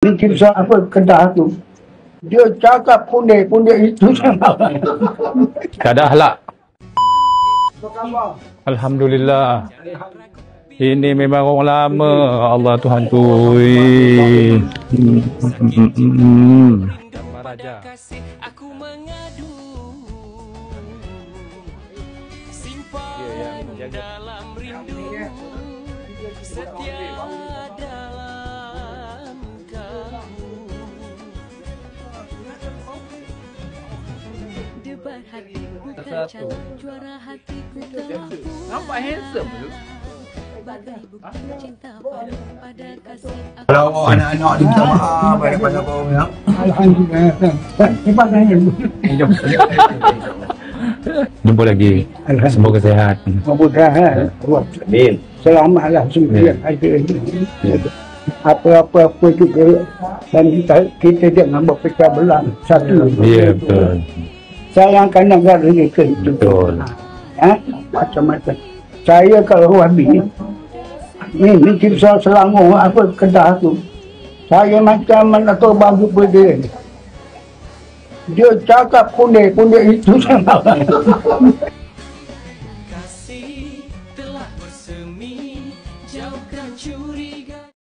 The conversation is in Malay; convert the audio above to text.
Ni kisah apa Kedah tu. Dia cakap pundik-pundik itu sama. Tak ada akhlak. Apa khabar? Alhamdulillah. Ini memang orang lama. Allah Tuhan tu. Raja. Aku mengadu simpan dalam rindu setia dalam kamu. Debar hatiku tercatat, juara hatiku telah Nampak handsome tu. bagai bukti cinta pada kasih aku. Kalau anak-anak dia minta maaf pada kau ya. Alhamdulillah. Cepat nanya. Jumpa lagi. Semoga sehat. Mudah-mudahan. Amin. Selamatlah semua ada ini. Apa-apa juga dan kita jangan berpecah belah satu. Ya, betul. Sayangkan negara kita itu. Betul. Macam-macam. Saya kalau Wabi ni kisah Selangor apa Kedah tu. Saya macam mana tahu bangsa pada dia cakap pundik-pundik itu sama. Kasih telah bersemi, jauhkan curiga.